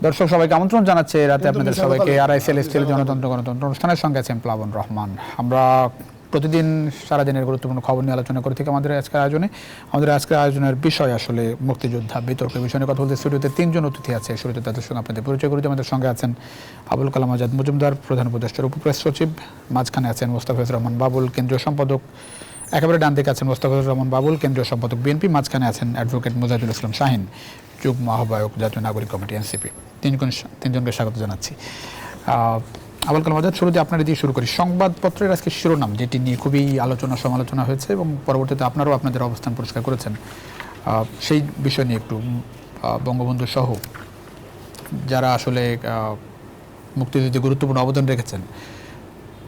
দর্শক সবাইকে আমন্ত্রণ জানাচ্ছে রাতে আপনাদের সবাইকে আরআইএসএল জনতন্ত্র গণতন্ত্র অনুষ্ঠানের সঙ্গে আছেন প্লাবন রহমান। আমরা প্রতিদিন সারাদিনের গুরুত্বপূর্ণ খবর নিয়ে আলোচনা করে থাকি আমাদের আজকের আয়োজনের বিষয় আসলে মুক্তিযোদ্ধা বিতর্কের বিষয় নিয়ে কথা বলতে স্টুডিওতে তিনজন অতিথি আছে। শুরুতে তাদের সঙ্গে আপনাদের পরিচয় করি। আমাদের সঙ্গে আছেন আবুল কালাম আজাদ মজুমদার, প্রধান উপদেষ্টার উপপ্রেস সচিব। মাঝখানে আছেন মোস্তাফিজুর রহমান বাবুল, কেন্দ্রীয় সম্পাদক। একেবারে ডান দিকে আছেন মোস্তাফিজুর রহমান বাবুল, কেন্দ্রীয় সম্পাদক বিএনপি। মাঝখানে আছেন অ্যাডভোকেট মুজাহিদুল ইসলাম শাহীন, যুগ্ম আহ্বায়ক জাতীয় নাগরিক কমিটি এনসিপি। তিনজনকে স্বাগত জানাচ্ছি। আবুল কালাম আজাদ, শুরুতে আপনার দিয়ে শুরু করি। সংবাদপত্রের আজকে শিরোনাম যেটি নিয়ে খুবই আলোচনা সমালোচনা হয়েছে এবং পরবর্তীতে আপনারাও আপনাদের অবস্থান পরিষ্কার করেছেন, সেই বিষয় নিয়ে একটু বঙ্গবন্ধু সহ যারা আসলে মুক্তিযুদ্ধে গুরুত্বপূর্ণ অবদান রেখেছেন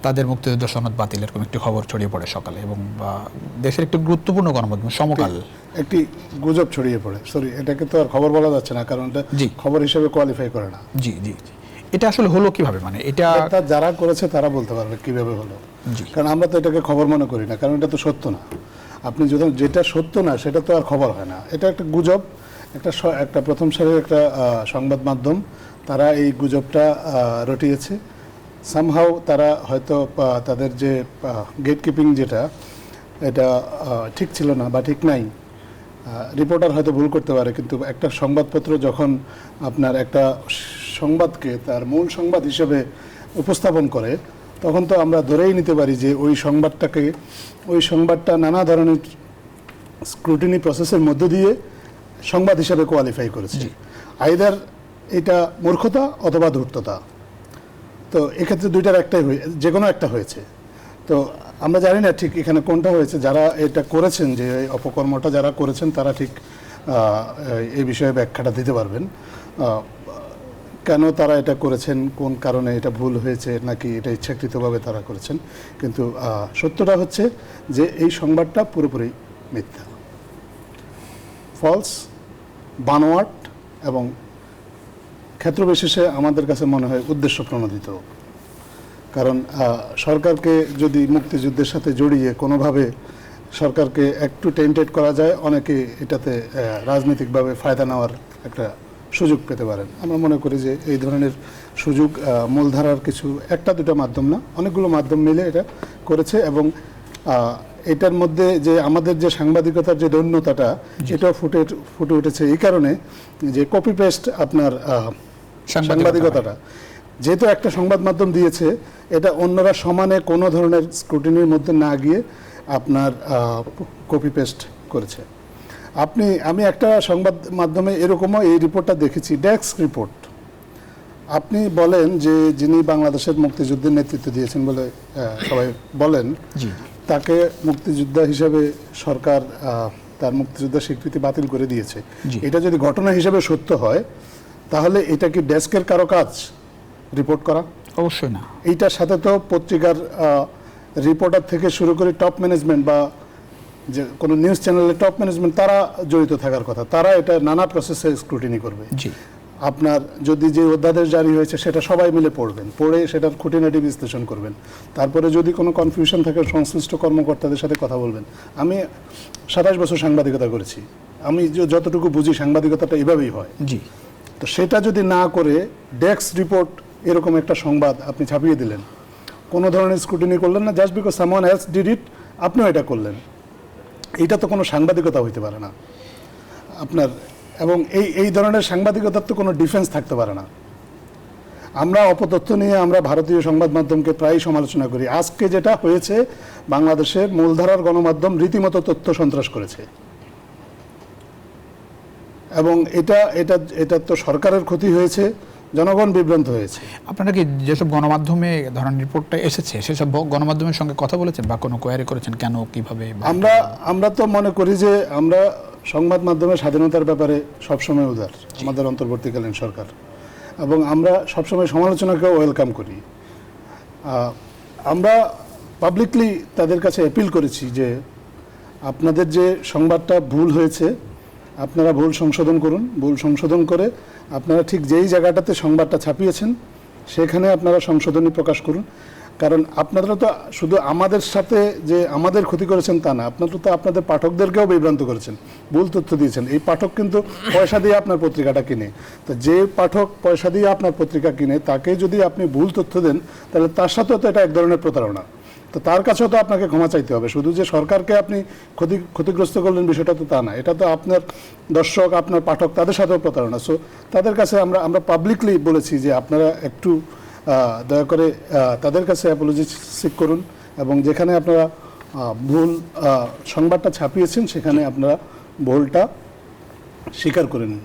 তাদের মুক্তিযুদ্ধ সনদ বাতিল, এরকম একটি খবর ছড়িয়ে পড়ে সকালে এবং দেশের একটি গুরুত্বপূর্ণ গণমাধ্যম সমকাল একটি গুজব ছড়িয়ে পড়ে। এটাকে তো আর খবর বলা যাচ্ছে না, কারণ এটা খবর হিসেবে কোয়ালিফাই করে না। জি জি জি, এটা আসলে হলো কিভাবে? মানে এটা যারা করেছে তারা বলতে পারবে কিভাবে হলো, কারণ আমরা তো এটাকে খবর মনে করি না, কারণ এটা তো সত্য না। আপনি যদি যেটা সত্য না সেটা তো আর খবর হয় না, এটা একটা গুজব। একটা প্রথম সারির একটা সংবাদ মাধ্যম তারা এই গুজবটা রটিয়েছে। সামহাও তারা হয়তো তাদের যে গেট কিপিং যেটা এটা ঠিক ছিল না বা ঠিক নাই। রিপোর্টার হয়তো ভুল করতে পারে, কিন্তু একটা সংবাদপত্র যখন আপনার একটা সংবাদকে তার মূল সংবাদ হিসেবে উপস্থাপন করে, তখন তো আমরা ধরেই নিতে পারি যে ওই সংবাদটা নানা ধরনের স্ক্রুটিনি প্রসেসের মধ্য দিয়ে সংবাদ হিসেবে কোয়ালিফাই করেছে। আইদার এটা মূর্খতা অথবা ধূর্ততা। তো এক্ষেত্রে দুইটার একটাই যে কোনো একটা হয়েছে। তো আমরা জানি না ঠিক এখানে কোনটা হয়েছে। যারা এটা করেছেন, যে অপকর্মটা যারা করেছেন, তারা ঠিক এই বিষয়ে ব্যাখ্যাটা দিতে পারবেন, কেন তারা এটা করেছেন, কোন কারণে এটা ভুল হয়েছে, নাকি এটা ইচ্ছাকৃতভাবে তারা করেছেন। কিন্তু সত্যটা হচ্ছে যে এই সংবাদটা পুরোপুরি মিথ্যা, ফলস, বানোয়াট এবং ক্ষেত্রবিশেষে আমাদের কাছে মনে হয় উদ্দেশ্য প্রণোদিত। কারণ সরকারকে যদি মুক্তিযুদ্ধের সাথে জড়িয়ে কোনোভাবে সরকারকে একটু টেন্টেড করা যায়, অনেকে এটাতে রাজনৈতিকভাবে ফায়দা নেওয়ার একটা সুযোগ পেতে পারেন। আমরা মনে করি যে এই ধরনের সুযোগ মূলধারার কিছু একটা দুটো মাধ্যম না, অনেকগুলো মাধ্যম মিলে এটা করেছে। এবং এটার মধ্যে যে আমাদের যে সাংবাদিকতার যে দৈন্যতাটা, এটাও ফুটে উঠেছে এই কারণে যে কপি পেস্ট আপনার সাংবাদিকতাটা যেহেতু একটা সংবাদ মাধ্যম দিয়েছে, এটা অন্যরা সমানে কোনো ধরনের স্ক্রুটিনির মধ্যে না গিয়ে আপনার কপি পেস্ট করেছে। আমি একটা সংবাদ মাধ্যমে এরকমও এই রিপোর্টটা দেখেছি, ডেস্ক রিপোর্ট। আপনি বলেন যে যিনি বাংলাদেশের মুক্তিযুদ্ধের নেতৃত্ব দিয়েছেন বলে সবাই বলেন, তাকে মুক্তিযোদ্ধা হিসেবে সরকার তার মুক্তিযোদ্ধার স্বীকৃতি বাতিল করে দিয়েছে। এটা যদি ঘটনা হিসেবে সত্য হয়, তাহলে এটা কি ডেস্কের কারো কাজ রিপোর্ট করা? অবশ্যই না। এইটার সাথে তো পত্রিকার রিপোর্টার থেকে শুরু করে টপ ম্যানেজমেন্ট বা যে কোনো নিউজ চ্যানেলের টপ ম্যানেজমেন্ট তারা জড়িত থাকার কথা। তারা এটা নানা প্রসেসে স্ক্রুটিনি করবে। আপনার যদি যে অধ্যাদেশ জারি হয়েছে সেটা সবাই মিলে পড়বেন, পড়ে সেটার খুঁটিনাটি বিশ্লেষণ করবেন। তারপরে যদি কোনো কনফিউশন থাকে সংশ্লিষ্ট কর্মকর্তাদের সাথে কথা বলবেন। আমি 27 বছর সাংবাদিকতা করেছি, আমি যতটুকু বুঝি সাংবাদিকতাটা এভাবেই হয়। তো সেটা যদি না করে ডেস্ক রিপোর্ট এরকম একটা সংবাদ আপনি ছাপিয়ে দিলেন, কোনো ধরনের স্ক্রুটিনি করলেন না, just because someone else did it, আপনিও এটা করলেন, এটা তো কোনো সাংবাদিকতা হইতে পারে না আপনার। এবং এই ধরনের সাংবাদিকতার তো কোনো ডিফেন্স থাকতে পারে না। আমরা অপতথ্য নিয়ে আমরা ভারতীয় সংবাদ মাধ্যমকে প্রায় সমালোচনা করি। আজকে যেটা হয়েছে, বাংলাদেশের মূলধারার গণমাধ্যম রীতিমতো তথ্য সন্ত্রাস করেছে এবং এটা তো সরকারের ক্ষতি হয়েছে, জনগণ বিভ্রান্ত হয়েছে। আপনারা কি যেসব গণমাধ্যমে ধরেন রিপোর্টটা এসেছে সেসব গণমাধ্যমের সঙ্গে কথা বলেছেন বা কোনো কোয়ারি করেছেন, কেন কিভাবে? আমরা তো মনে করি যে আমরা সংবাদ মাধ্যমের স্বাধীনতার ব্যাপারে সবসময় উদার, আমাদের অন্তর্বর্তীকালীন সরকার, এবং আমরা সবসময় সমালোচনাকেও ওয়েলকাম করি। আমরা পাবলিকলি তাদের কাছে অ্যাপিল করেছি যে আপনাদের যে সংবাদটা ভুল হয়েছে, আপনারা ভুল সংশোধন করুন। ভুল সংশোধন করে আপনারা ঠিক যেই জায়গাটাতে সংবাদটা ছাপিয়েছেন সেখানে আপনারা সংশোধনী প্রকাশ করুন। কারণ আপনারা তো শুধু আমাদের সাথে যে আমাদের ক্ষতি করেছেন তা না, আপনারা তো আপনাদের পাঠকদেরকেও বিভ্রান্ত করেছেন, ভুল তথ্য দিয়েছেন। এই পাঠক কিন্তু পয়সা দিয়ে আপনার পত্রিকাটা কিনে, তো যে পাঠক পয়সা দিয়ে আপনার পত্রিকা কিনে তাকে যদি আপনি ভুল তথ্য দেন তাহলে তার সাথেও তো এটা এক ধরনের প্রতারণা। তো তার কাছেও তো আপনাকে ক্ষমা চাইতে হবে। শুধু যে সরকারকে আপনি ক্ষতিগ্রস্ত করলেন বিষয়টা তো তা না, এটা তো আপনার দর্শক, আপনার পাঠক, তাদের সাথেও প্রতারণা। সো তাদের কাছে আমরা পাবলিকলি বলেছি যে আপনারা একটু দয়া করে তাদের কাছে অ্যাপোলজি সিক করুন, এবং যেখানে আপনারা ভুল সংবাদটা ছাপিয়েছেন সেখানে আপনারা ভুলটা স্বীকার করে নিন।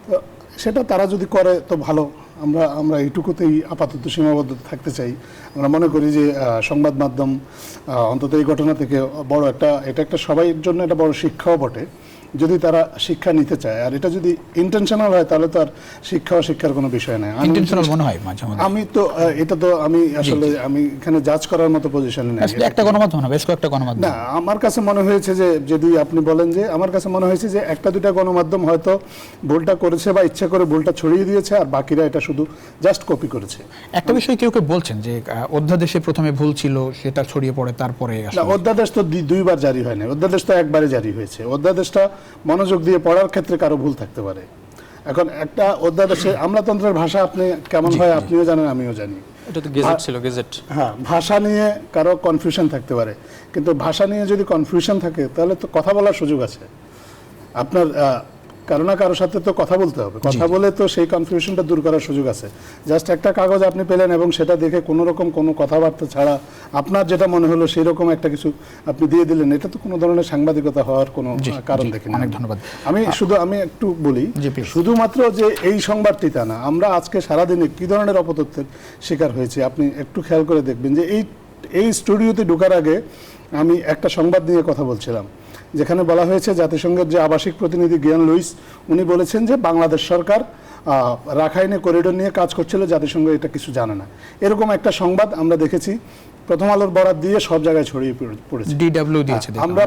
তো সেটা তারা যদি করে তো ভালো, আমরা এইটুকুতেই আপাতত সীমাবদ্ধ থাকতে চাই। আমরা মনে করি যে সংবাদ মাধ্যম অন্তত এই ঘটনা থেকে বড় এটা একটা সবাইয়ের জন্য একটা বড় শিক্ষাও বটে, যদি তারা শিক্ষা নিতে চায়। আর এটা যদি ইন্টেনশনাল হয় তাহলে তো আর শিক্ষার কোনো বিষয় নাই। ইন্টেনশনাল মনে হয় মাঝে মাঝে। আমি তো এটা তো আমি আসলে আমি এখানে জাজ করার মতো পজিশনে নেই। একটা গণমাধ্যম না, বেশ কয়েকটা গণমাধ্যম। না, আমার কাছে মনে হয়েছে যে, যদি আপনি বলেন যে, আমার কাছে মনে হয়েছে যে একটা দুটা গণমাধ্যম হয়তো ভুলটা করেছে বা ইচ্ছা করে ভুলটা ছড়িয়ে দিয়েছে, আর বাকিরা এটা শুধু জাস্ট কপি করেছে। একটা বিষয় কেউ বলছেন যে অধ্যাদেশে প্রথমে ভুল ছিল, সেটা ছড়িয়ে পড়ে তারপরে। না, অধ্যাদেশ তো দুইবার জারি হয় না, অধ্যাদেশ তো একবারে জারি হয়েছে। অধ্যাদেশটা মনোযোগ দিয়ে পড়ার ক্ষেত্রে কারো ভুল থাকতে পারে। এখন একটা অধ্যাদেশে আমলাতন্ত্রের ভাষা আপনি কেমন হয় আপনিও জানেন, আমিও জানি। এটা তো গেজেট ছিল, গেজেট। হ্যাঁ, ভাষা নিয়ে কারো কনফিউশন থাকতে পারে, কিন্তু ভাষা নিয়ে যদি কনফিউশন থাকে তাহলে তো কথা বলার সুযোগ আছে। আপনার কারো না কারোর সাথে তো কথা বলতে হবে, কথা বলে তো সেই কনফিউশনটা দূর করার সুযোগ আছে। জাস্ট একটা কাগজ আপনি পেলেন এবং সেটা দেখে কোনো রকম কোনো কথাবার্তা ছাড়া আপনার যেটা মনে হলো সেই রকম একটা কিছু আপনি দিয়ে দিলেন, এটা তো কোনো ধরনের সাংবাদিকতা হওয়ার কোনো কারণ দেখি না। অনেক ধন্যবাদ। আমি একটু বলি, শুধুমাত্র যে এই সংবাদটি তা না, আমরা আজকে সারাদিনে কি ধরনের অপতথ্যের শিকার হয়েছে আপনি একটু খেয়াল করে দেখবেন যে এই স্টুডিওতে ঢোকার আগে আমি একটা সংবাদ নিয়ে কথা বলছিলাম, যেখানে বলা হয়েছে জাতিসংঘের যে আবাসিক প্রতিনিধি গিয়ান লুইস, উনি বলেছেন যে বাংলাদেশ সরকার রাখাইনে করিডোর নিয়ে কাজ করছিল, জাতিসংঘ এটা কিছু জানে না। এরকম একটা সংবাদ আমরা দেখেছি প্রথম আলোর বরাত দিয়ে সব জায়গায় ছড়িয়ে পড়েছে। ডিডব্লিউ দিয়েছে। আমরা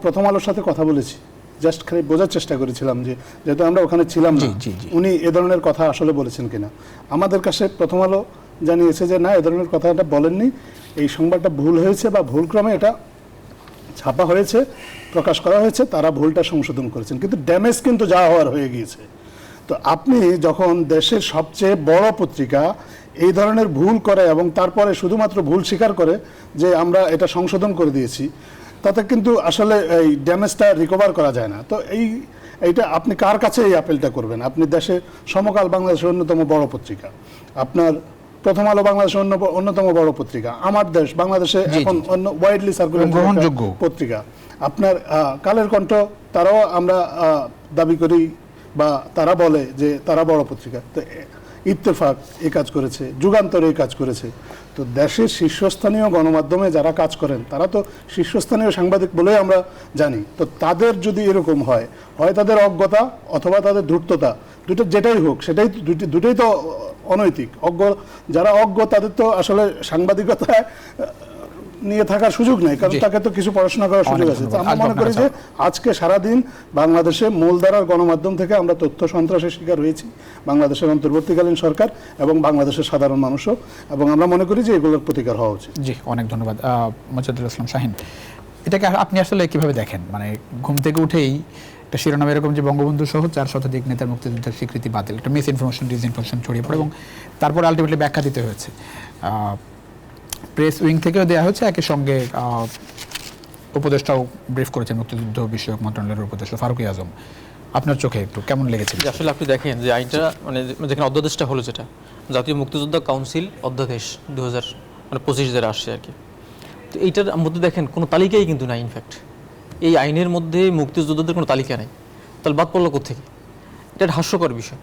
প্রথম আলোর সাথে কথা বলেছি, জাস্ট খালি বোঝার চেষ্টা করেছিলাম যে যেহেতু আমরা ওখানে ছিলাম না, উনি এ ধরনের কথা আসলে বলেছেন কিনা। আমাদের কাছে প্রথম আলো জানিয়েছে যে না, এ ধরনের কথাটা বলেননি, এই সংবাদটা ভুল হয়েছে বা ভুলক্রমে এটা ছাপা হয়েছে, প্রকাশ করা হয়েছে, তারা ভুলটা সংশোধন করেছেন, কিন্তু ড্যামেজ কিন্তু যা হওয়ার হয়ে গিয়েছে। তো আপনি যখন দেশের সবচেয়ে বড় পত্রিকা এই ধরনের ভুল করে এবং তারপরে শুধুমাত্র ভুল স্বীকার করে যে আমরা এটা সংশোধন করে দিয়েছি, তাতে কিন্তু আসলে এই ড্যামেজটা রিকভার করা যায় না। তো এইটা আপনি কার কাছে এই আপিলটা করবেন? আপনি দেশে সমকাল বাংলাদেশের অন্যতম বড় পত্রিকা, আপনার প্রথম আলো বাংলাদেশের অন্যতম বড় পত্রিকা, আমার দেশ বাংলাদেশে এখন অন্য ওয়াইডলি সার্কুলেটেড গ্রহণযোগ্য পত্রিকা, আপনার কালের কণ্ঠ, তারাও আমরা দাবি করি বা তারা বলে যে তারা বড় পত্রিকা। তো ইত্তেফাক এই কাজ করেছে, যুগান্তর এই কাজ করেছে। তো দেশের শীর্ষস্থানীয় গণমাধ্যমে যারা কাজ করেন তারা তো শীর্ষস্থানীয় সাংবাদিক বলেই আমরা জানি। তো তাদের যদি এরকম হয় তাদের অজ্ঞতা অথবা তাদের ধূর্ততা, যেটাই হোক, দুটোই তো অনৈতিক। যারা অজ্ঞ তাদের তো আসলে সাংবাদিকতায় নিয়ে থাকার সুযোগ নেই, কারণ তাকে তো কিছু পড়াশোনা করার সুযোগ আছে। আমরা মনে করি যে আজকে সারাদিন বাংলাদেশে মূলধারার গণমাধ্যম থেকে আমরা তথ্য সন্ত্রাসের শিকার হয়েছি, বাংলাদেশের অন্তর্বর্তীকালীন সরকার এবং বাংলাদেশের সাধারণ মানুষও, এবং আমরা মনে করি যে এগুলোর প্রতিকার হওয়া উচিত। জি, অনেক ধন্যবাদ মোজাদ্দেল ইসলাম শাহীন। এটাকে আপনি আসলে কিভাবে দেখেন? মানে ঘুম থেকে উঠেই একটা শিরোনাম এরকম যে বঙ্গবন্ধু সহ 4 শতাধিক নেতার মুক্তিযুদ্ধের স্বীকৃতি বাতিল, একটা মিস ইনফরমেশন, ডিসইনফরমেশন ছড়িয়ে পড়ে এবং তারপর আলটিমেটলি ব্যাখ্যা দিতে হয়েছে। প্রেস উইং থেকেও দেওয়া হচ্ছে, একই সঙ্গে উপদেষ্টাও ব্রিফ করেছেন মুক্তিযুদ্ধ বিষয়ক মন্ত্রণালয়ের উপদেষ্টা ফারুক আজম। আপনার চোখে একটু কেমন লেগেছে? আসলে আপনি দেখেন যে আইনটা মানে যেখানে অধ্যাদেশটা হলো, যেটা জাতীয় মুক্তিযোদ্ধা কাউন্সিল অধ্যাদেশ 2025 যারা আসছে আর কি, তো এইটার মধ্যে দেখেন কোনো তালিকাই কিন্তু নাই। ইনফ্যাক্ট এই আইনের মধ্যে মুক্তিযোদ্ধাদের কোনো তালিকা নেই, তাহলে বাদ পড়লো কোত্থেকে? এটা একটা হাস্যকর বিষয়।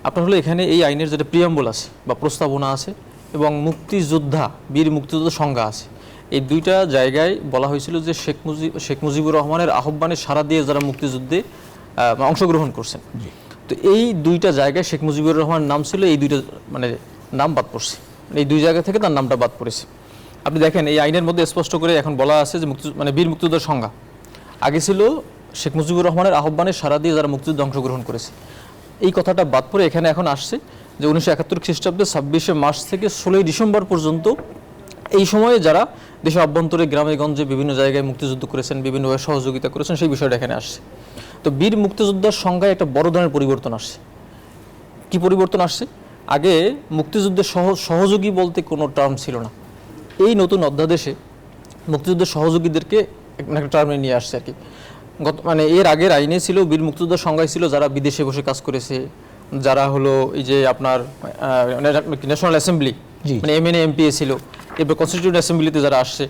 আপনার হলো এখানে এই আইনের যেটা প্রিয়াম্বল আছে বা প্রস্তাবনা আছে এবং মুক্তিযোদ্ধা, বীর মুক্তিযোদ্ধা সংজ্ঞা আছে, এই দুইটা জায়গায় বলা হয়েছিল যে শেখ মুজিবুর রহমানের আহ্বানে সাড়া দিয়ে যারা মুক্তিযুদ্ধে অংশগ্রহণ করছেন, তো এই দুইটা জায়গায় শেখ মুজিবুর রহমানের নাম ছিল, এই দুইটা মানে নাম বাদ পড়ছে, এই দুই জায়গা থেকে তার নামটা বাদ পড়েছে। আপনি দেখেন এই আইনের মধ্যে স্পষ্ট করে এখন বলা আছে যে বীর মুক্তিযোদ্ধার সংজ্ঞা আগে ছিল শেখ মুজিবুর রহমানের আহ্বানে সাড়া দিয়ে যারা মুক্তিযুদ্ধে অংশগ্রহণ করেছে, এই কথাটা বাদ পড়ে এখানে এখন আসছে যে 1971 খ্রিস্টাব্দে 26শে মার্চ থেকে 16ই ডিসেম্বর পর্যন্ত এই সময়ে যারা দেশের অভ্যন্তরে গ্রামে গঞ্জে বিভিন্ন জায়গায় মুক্তিযুদ্ধ করেছেন, বিভিন্নভাবে সহযোগিতা করেছেন, সেই বিষয়টা এখানে আসছে। তো বীর মুক্তিযোদ্ধার সংজ্ঞায় একটা বড় ধরনের পরিবর্তন আসছে। কি পরিবর্তন আসছে? আগে মুক্তিযুদ্ধের সহযোগী বলতে কোনো টার্ম ছিল না। এই নতুন অধ্যাদেশে মুক্তিযুদ্ধের সহযোগীদেরকে একটা টার্মে নিয়ে আসছে আর কি। মানে এর আগের আইনে ছিল বীর মুক্তিযোদ্ধার সংজ্ঞায় ছিল যারা বিদেশে বসে কাজ করেছে, যারা হলো এই যে আপনার ন্যাশনাল অ্যাসেম্বলি মানে এমএনএ এমপিএ ছিল, এরপর কনস্টিটিউয়েন্ট অ্যাসেম্বলিতে যারা আসছে,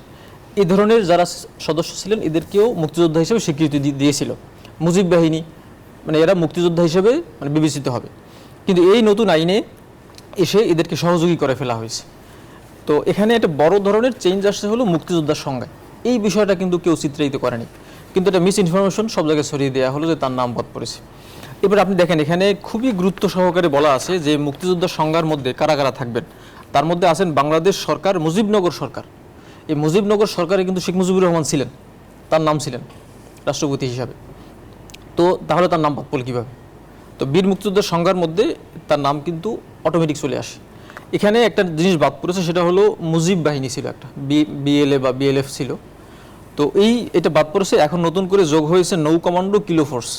এই ধরনের যারা সদস্য ছিলেন এদেরকেও মুক্তিযোদ্ধা হিসেবে স্বীকৃতি দিয়েছিল। মুজিব বাহিনী মানে এরা মুক্তিযোদ্ধা হিসেবে মানে বিবেচিত হবে। কিন্তু এই নতুন আইনে এসে এদেরকে সহযোগী করে ফেলা হয়েছে। তো এখানে একটা বড় ধরনের চেঞ্জ আসছে হলো মুক্তিযোদ্ধার সংজ্ঞায়। এই বিষয়টা কিন্তু কেউ চিত্রায়িত করেনি, কিন্তু এটা মিস ইনফরমেশন সব জায়গায় ছড়িয়ে দেওয়া হলো যে তার নাম বাদ পড়েছে। এবার আপনি দেখেন এখানে খুবই গুরুত্ব সহকারে বলা আছে যে মুক্তিযোদ্ধার সংজ্ঞার মধ্যে কারা কারা থাকবেন। তার মধ্যে আছেন বাংলাদেশ সরকার, মুজিবনগর সরকার। এই মুজিবনগর সরকারে কিন্তু শেখ মুজিবুর রহমান ছিলেন, তার নাম ছিলেন রাষ্ট্রপতি হিসাবে। তো তাহলে তার নাম বাদ পড়ল কীভাবে? তো বীর মুক্তিযোদ্ধার সংজ্ঞার মধ্যে তার নাম কিন্তু অটোমেটিক চলে আসে। এখানে একটা জিনিস বাদ পড়েছে, সেটা হলো মুজিব বাহিনী ছিল একটা, বিএলএ বা বিএলএফ ছিল। তো এটা বাদ পড়েছে। এখন নতুন করে যোগ হয়েছে নৌ কমান্ডো কিলো ফোর্স,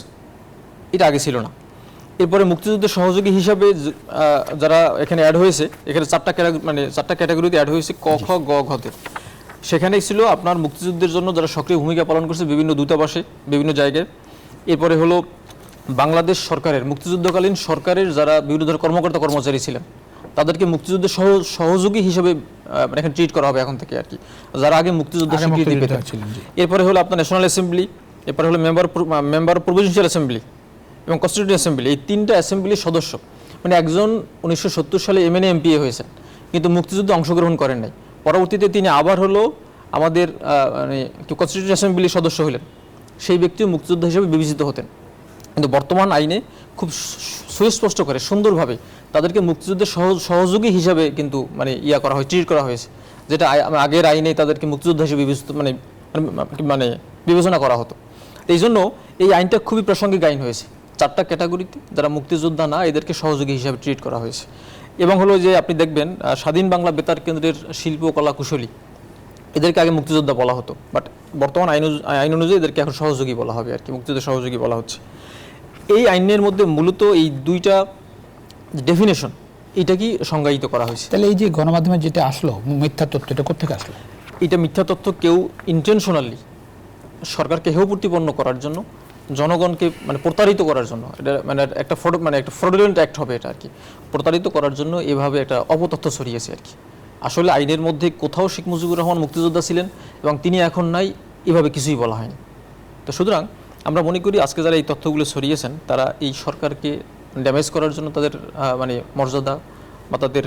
এটা আগে ছিল না। এরপরে মুক্তিযুদ্ধের সহযোগী হিসাবে যারা এখানে অ্যাড হয়েছে, এখানে চারটা ক্যাটাগরিতে অ্যাড হয়েছে ক খ গ ঘতে। সেখানে ছিল আপনার মুক্তিযুদ্ধের জন্য যারা সক্রিয় ভূমিকা পালন করছে বিভিন্ন দূতাবাসে, বিভিন্ন জায়গায়। এরপরে হলো বাংলাদেশ সরকারের মুক্তিযুদ্ধকালীন সরকারের যারা বিভিন্ন ধরনের কর্মকর্তা কর্মচারী ছিলেন, তাদেরকে মুক্তিযুদ্ধের সহযোগী হিসেবে এখানে ট্রিট করা হবে এখন থেকে আর কি, যারা আগে মুক্তিযুদ্ধের স্বীকৃতি পেতেন। এরপরে হলো আপনার ন্যাশনাল অ্যাসেম্বলি, এরপরে হলো মেম্বার প্রভিন্সিয়াল অ্যাসেম্বলি এবং কনস্টিটিউয়েন্ট অ্যাসেম্বলি। এই তিনটা অ্যাসেম্বলির সদস্য মানে একজন 1970 সালে এমএনএ এমপিএ হয়েছেন, কিন্তু মুক্তিযুদ্ধে অংশগ্রহণ করেন নাই। পরবর্তীতে তিনি আবার হলো আমাদের মানে কনস্টিটিউয়েন্ট অ্যাসেম্বলির সদস্য হলেন, সেই ব্যক্তিও মুক্তিযোদ্ধা হিসেবে বিবেচিত হতেন। কিন্তু বর্তমান আইনে খুব সুস্পষ্ট করে সুন্দরভাবে তাদেরকে মুক্তিযুদ্ধের সহযোগী হিসাবে কিন্তু মানে করা হয়, ট্রিট করা হয়েছে, যেটা আগের আইনে তাদেরকে মুক্তিযোদ্ধা হিসেবে মানে বিবেচনা করা হতো। এই জন্য এই আইনটা খুবই প্রাসঙ্গিক আইন হয়েছে। চারটা ক্যাটাগরিতে যারা মুক্তিযোদ্ধা না এদেরকে সহযোগী হিসাবে ট্রিট করা হয়েছে। এবং হলো যে আপনি দেখবেন স্বাধীন বাংলা বেতার কেন্দ্রের শিল্পকলা কুশলী এদেরকে আগে মুক্তিযোদ্ধা বলা হতো, বাট বর্তমান আইন অনুযায়ী এদেরকে এখন সহযোগী বলা হবে আর কি, মুক্তিযুদ্ধের সহযোগী বলা হচ্ছে। এই আইনের মধ্যে মূলত এই দুইটা ডেফিনেশন এটা কি সংজ্ঞায়িত করা হয়েছে। তাহলে এই যে গণমাধ্যমে যেটা আসলো মিথ্যা তথ্য, এটা কোথেকে আসলো? এটা মিথ্যা তথ্য কেউ ইন্টেনশনালি সরকারকে হেয় প্রতিপন্ন করার জন্য, জনগণকে মানে প্রতারিত করার জন্য, এটা মানে একটা ফ্রডুলেন্ট অ্যাক্ট হবে এটা আর কি, প্রতারিত করার জন্য এভাবে একটা অপতথ্য ছড়িয়েছে আর কি। আসলে আইনের মধ্যে কোথাও শেখ মুজিবুর রহমান মুক্তিযোদ্ধা ছিলেন এবং তিনি এখন নাই, এভাবে কিছুই বলা হয়নি। তো সুতরাং আমরা মনে করি আজকে যারা এই তথ্যগুলো ছড়িয়েছেন তারা এই সরকারকে ড্যামেজ করার জন্য তাদের মানে মর্যাদা বা তাদের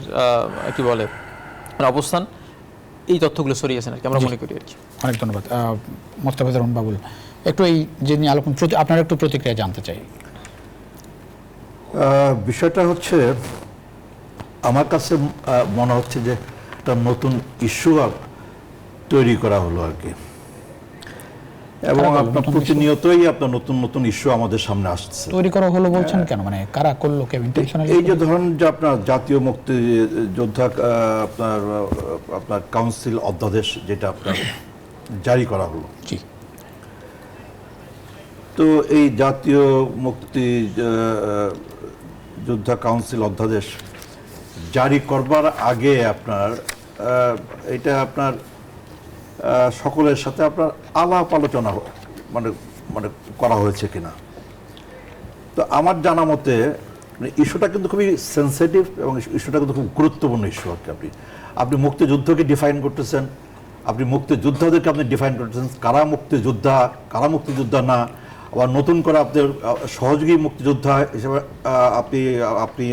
কি বলে মানে অবস্থান, এই তথ্যগুলো ছড়িয়েছেন আর কি, আমরা মনে করি আর কি। অনেক ধন্যবাদ মোস্তাফিজুর রহমান বাবুল। একটু এই যে নিয়ে আলোচনা, আপনার একটু প্রতিক্রিয়া জানতে চাই। বিষয়টা হচ্ছে আমার কাছে মনে হচ্ছে যে একটা নতুন ইস্যু তৈরি করা হলো আর কি, এবং আপনার প্রতিনিয়তই আপনার নতুন নতুন ইস্যু আমাদের সামনে আসছে। তৈরি করা হলো বলছেন কেন, মানে কারা করলো, কেউ ইন্টেনশনালি? এই যে ধরেন যে আপনার জাতীয় মুক্তিযোদ্ধা আপনার কাউন্সিল অধ্যাদেশ যেটা আপনার জারি করা হলো, জি, তো এই জাতীয় মুক্তি যোদ্ধা কাউন্সিল অধ্যাদেশ জারি করবার আগে আপনার এটা আপনার সকলের সাথে আপনার আলাপ আলোচনা মানে মানে করা হয়েছে কিনা। তো আমার জানা মতে ইস্যুটা কিন্তু খুবই সেন্সিটিভ এবং ইস্যুটা কিন্তু খুব গুরুত্বপূর্ণ ইস্যু আর কি। আপনি মুক্তিযুদ্ধকে ডিফাইন করতেছেন, আপনি মুক্তিযোদ্ধাদেরকে আপনি ডিফাইন করতেছেন, কারা মুক্তিযোদ্ধা না, আবার নতুন করে আপনার সহযোগী মুক্তিযোদ্ধা হিসেবে আপনি আপনি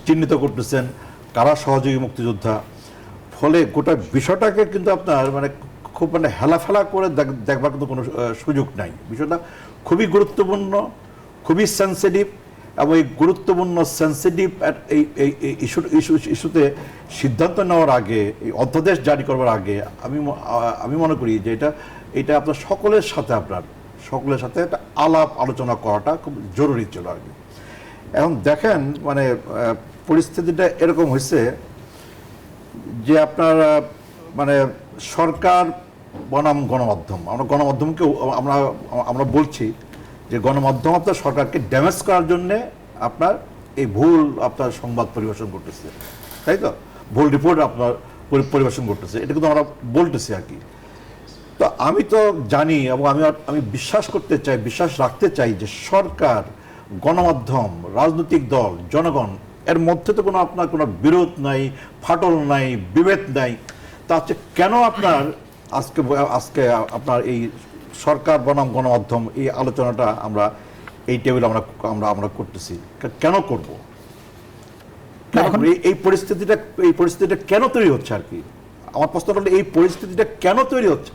চিহ্নিত করতেছেন কারা সহযোগী মুক্তিযোদ্ধা। ফলে গোটা বিষয়টাকে কিন্তু আপনার মানে খুব মানে হেলাফেলা করে দেখবার কিন্তু কোনো সুযোগ নাই। বিষয়টা খুবই গুরুত্বপূর্ণ, খুবই সেন্সিটিভ, এবং এই গুরুত্বপূর্ণ সেন্সিটিভ এই ইস্যুতে সিদ্ধান্ত নেওয়ার আগে, এই অধ্যাদেশ জারি করবার আগে আমি মনে করি যে এটা আপনার সকলের সাথে একটা আলাপ আলোচনা করাটা খুব জরুরি ছিল আর কি। এখন দেখেন মানে পরিস্থিতিটা এরকম হয়েছে যে আপনার মানে সরকার বনাম গণমাধ্যম, আমরা গণমাধ্যমকে আমরা আমরা বলছি যে গণমাধ্যম আপনার সরকারকে ড্যামেজ করার জন্য আপনার এই ভুল আপনার সংবাদ পরিবেশন করতেছে, তাই তো, ভুল রিপোর্ট আপনার পরিবেশন করতেছে, এটা কিন্তু আমরা বলতেছি আর কি। তো আমি তো জানি এবং আমি বিশ্বাস করতে চাই, বিশ্বাস রাখতে চাই যে সরকার, গণমাধ্যম, রাজনৈতিক দল, জনগণ এর মধ্যে তো কোনো আপনার কোনো বিরোধ নাই, ফাটল নাই, বিভেদ নাই। তা হচ্ছে কেন আপনার আজকে আপনার এই সরকার বনাম গণমাধ্যম এই আলোচনাটা আমরা এই টেবিলে আমরা করতেছি, কেন করব? এই পরিস্থিতিটা কেন তৈরি হচ্ছে আর কি? আমার প্রশ্ন হলো এই পরিস্থিতিটা কেন তৈরি হচ্ছে?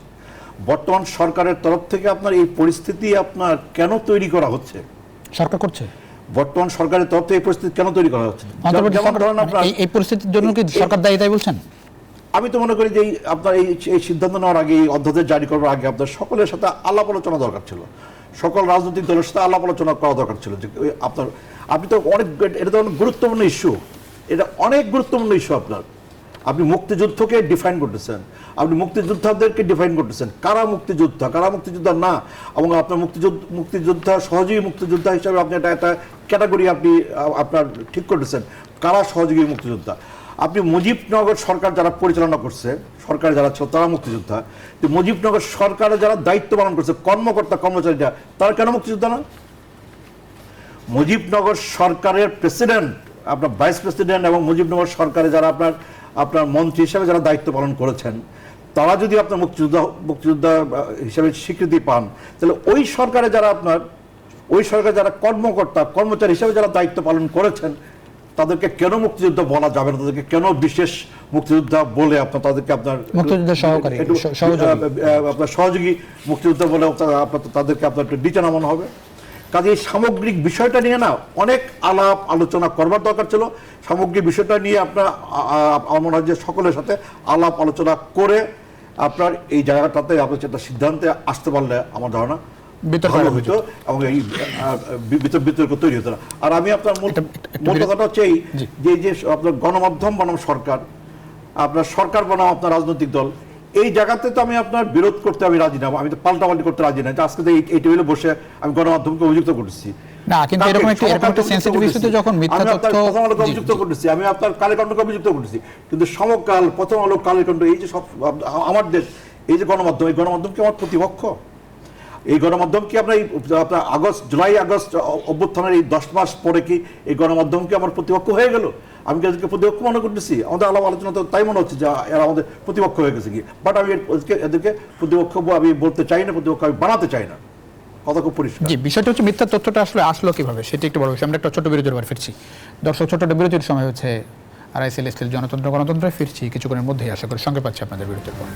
বর্তমান সরকারের তরফ থেকে আপনার এই পরিস্থিতি আপনার কেন তৈরি করা হচ্ছে? সরকার করছে, বর্তমান সরকারের তরফ থেকে এই পরিস্থিতি কেন তৈরি করা হচ্ছে? এই পরিস্থিতির জন্য কি সরকার দায়ী তাই বলছেন? আমি তো মনে করি যে আপনার এই সিদ্ধান্ত নেওয়ার আগে, এই অধ্যাদেশ জারি করার আগে আপনার সকলের সাথে আলাপ আলোচনা দরকার ছিল, সকল রাজনৈতিক দলের সাথে আলাপ আলোচনা করা দরকার ছিল। যে আপনি তো অনেক, এটা তো অনেক গুরুত্বপূর্ণ ইস্যু, এটা অনেক গুরুত্বপূর্ণ ইস্যু। আপনি মুক্তিযুদ্ধকে ডিফাইন করতেছেন, আপনি মুক্তিযোদ্ধাদেরকে ডিফাইন করতেছেন, কারা মুক্তিযোদ্ধা, কারা মুক্তিযোদ্ধা না, এবং আপনার মুক্তিযোদ্ধা সহযোগী মুক্তিযোদ্ধা হিসাবে আপনি একটা ক্যাটাগরি আপনার ঠিক করতেছেন, কারা সহযোগী মুক্তিযোদ্ধা। আপনি মুজিবনগর সরকার যারা পরিচালনা করছে, সরকার যারা ছিল তারা মুক্তিযোদ্ধা, মুজিবনগর সরকারে যারা দায়িত্ব পালন করছে, কর্মকর্তা কর্মচারীরা, তারা কেন মুক্তিযোদ্ধা না? মুজিবনগর সরকারের প্রেসিডেন্ট, আপনার ভাইস প্রেসিডেন্ট এবং মুজিবনগর সরকারে যারা আপনার মন্ত্রী হিসেবে যারা দায়িত্ব পালন করেছেন, তারা যদি আপনার মুক্তিযোদ্ধা হিসেবে স্বীকৃতি পান, তাহলে ওই সরকারে যারা কর্মকর্তা কর্মচারী হিসেবে যারা দায়িত্ব পালন করেছেন, তাদেরকে কেন মুক্তিযোদ্ধা বলা যাবে না? তাদেরকে কেন বিশেষ মুক্তিযোদ্ধা বলে তাদেরকে আপনার সহযোগী মুক্তিযোদ্ধা বলে তাদেরকে আপনার একটু নিচে নামানো হবে? কাজে এই সামগ্রিক বিষয়টা নিয়ে না অনেক আলাপ আলোচনা করবার দরকার ছিল। সামগ্রিক বিষয়টা নিয়ে আমার মনে হয় যে সকলের সাথে আলাপ আলোচনা করে আপনার এই জায়গাটাতে আপনার একটা সিদ্ধান্তে আসতে পারলে আমার ধারণা ভালো হইতো এবং এই বিতর্ক তৈরি হতো না। আর আমি আপনার মূল কথাটা হচ্ছে এই যে আপনার গণমাধ্যম বনাম সরকার, আপনার সরকার বনাম আপনার রাজনৈতিক দল, এই জায়গাতে তো আমি আপনার বিরোধ করতে আমি রাজি না, আমি তো পাল্টাপাল্টি করতে রাজি না। আজকে তো এই টেবিলে বসে আমি গণমাধ্যমকে অভিযুক্ত করতেছি না, কিন্তু এরকম একটা সেনসিটিভ ইস্যুতে যখন মিথ্যা তথ্য, প্রথম আলোকে অভিযুক্ত করতেছি, আমি আপনার কালেকণ্ঠকে অভিযুক্ত করতেছি, কিন্তু সমকাল, প্রথম আলো, কালেকণ্ঠ, এই যে সব আমার দেশ, এই যে গণমাধ্যম, এই গণমাধ্যম কি আমার প্রতিপক্ষ? এই গণমাধ্যম কি আপনার জুলাই আগস্ট অভ্যুত্থানের এই 10 মাস পরে কি এই গণমাধ্যম কি আমার প্রতিপক্ষ হয়ে গেল? আমি কি এদেরকে প্রতিপক্ষ মনে করতেছি? আমাদের আলাপ আলোচনা তো তাই মনে হচ্ছে যে এরা আমাদের প্রতিপক্ষ হয়ে গেছে কি, বাট আমি এদেরকে প্রতিপক্ষ আমি বলতে চাই না, প্রতিপক্ষ আমি বানাতে চাই না। কথা খুব পরিষ্কার। জি, বিষয়টা হচ্ছে মিথ্যা তথ্যটা আসলো কিভাবে সেটা একটু বড় বিষয়। আমরা একটা ছোট বিরতির বার ফিরছি। দর্শক, ছোট বিরতির সময় হচ্ছে আরআইএসএল স্টিল জনতন্ত্র গণতন্ত্রে ফিরছি কিছুক্ষণের মধ্যেই, আশা করি সঙ্গে পাচ্ছি আপনাদের বিরতির পর।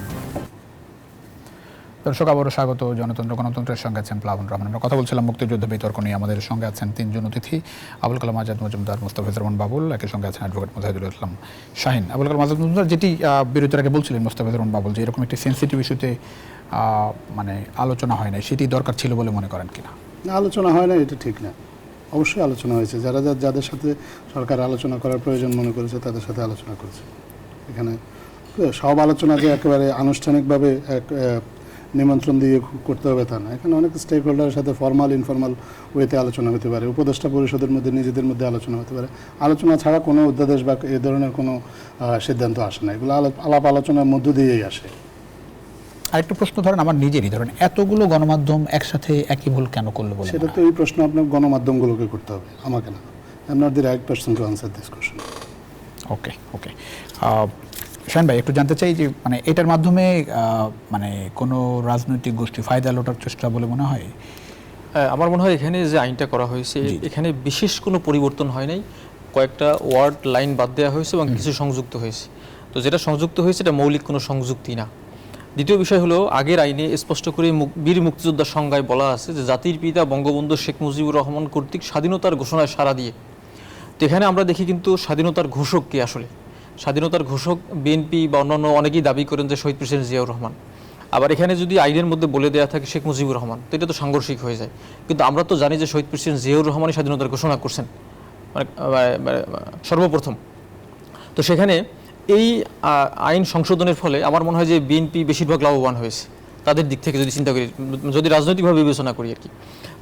দর্শক, আবারও স্বাগত। জনতন্ত্র গণতন্ত্রের সঙ্গে আছেন প্লাবন রহমান। আমরা কথা বলছিলাম মুক্তিযুদ্ধ বিতর্ক নিয়ে। আমাদের সঙ্গে আছেন তিনজন অতিথি: আবুল কালাম আজাদ মজুমদার, মোস্তাফিজুর রহমান বাবুল, একই সঙ্গে আছেন অ্যাডভোকেট মুজাহিদুল ইসলাম শাহিন। আবুল কালাম আজাদ মজুমদার, যেটি বিরতির আগে বলছিলেন মোস্তাফিজুর রহমান বাবুল, যে এরকম একটি সেন্সিটিভ ইস্যুতে মানে আলোচনা হয় না, সেটি দরকার ছিল বলে মনে করেন কিনা? আলোচনা হয় না এটা ঠিক না, অবশ্যই আলোচনা হয়েছে। যাদের সাথে সরকার আলোচনা করার প্রয়োজন মনে করেছে তাদের সাথে আলোচনা করেছে। এখানে সব আলোচনা যে একেবারে আনুষ্ঠানিকভাবে নিমন্ত্রণ দিয়ে করতে হবে তা না। এখানে অনেক স্টেক হোল্ডারের সাথে ফর্মাল ইনফর্মাল ওয়েতে আলোচনা হতে পারে, উপদেষ্টা পরিষদের মধ্যে নিজেদের মধ্যে আলোচনা হতে পারে। আলোচনা ছাড়া কোনো অধ্যাদেশ বা এই ধরনের কোনো সিদ্ধান্ত আসে না, এগুলো আলাপ আলোচনার মধ্য দিয়েই আসে। আরেকটু প্রশ্ন, ধরেন আমার নিজেরই, ধরেন এতগুলো গণমাধ্যম একসাথে একই ভুল কেন করলো বলে? সেটা তো এই প্রশ্ন আপনার গণমাধ্যমগুলোকে করতে হবে, আমাকে না। I am not the right person to answer this question. Okay. Shahin ভাই, একটু জানতে চাই যে মানে এটার মাধ্যমে মানে কোনো রাজনৈতিক গোষ্ঠী ফায়দা লোটার চেষ্টা বলে মনে হয়? আমার মনে হয় এখানে যে আইনটা করা হয়েছে এখানে বিশেষ কোনো পরিবর্তন হয় নাই, কয়েকটা ওয়ার্ড লাইন বাদ দেওয়া হয়েছে এবং কিছু সংযুক্ত হয়েছে। তো যেটা সংযুক্ত হয়েছে এটা মৌলিক কোনো সংযুক্তি না। দ্বিতীয় বিষয় হলো, আগের আইনে স্পষ্ট করে বীর মুক্তিযোদ্ধার সংজ্ঞায় বলা আছে যে জাতির পিতা বঙ্গবন্ধু শেখ মুজিবুর রহমান কর্তৃক স্বাধীনতার ঘোষণায় সাড়া দিয়ে। তো এখানে আমরা দেখি কিন্তু স্বাধীনতার ঘোষক কে? আসলে স্বাধীনতার ঘোষক বিএনপি বা অন্যান্য অনেকেই দাবি করেন যে শহীদ প্রেসিডেন্ট জিয়াউর রহমান। আবার এখানে যদি আইনের মধ্যে বলে দেওয়া থাকে শেখ মুজিবুর রহমান, তো এটা তো সাংঘর্ষিক হয়ে যায়। কিন্তু আমরা তো জানি যে শহীদ প্রেসিডেন্ট জিয়াউর রহমানই স্বাধীনতার ঘোষণা করছেন সর্বপ্রথম। তো সেখানে এই আইন সংশোধনের ফলে আমার মনে হয় যে বিএনপি বেশিরভাগ লাভবান হয়েছে তাদের দিক থেকে যদি চিন্তা করি, যদি রাজনৈতিকভাবে বিবেচনা করি আর কি।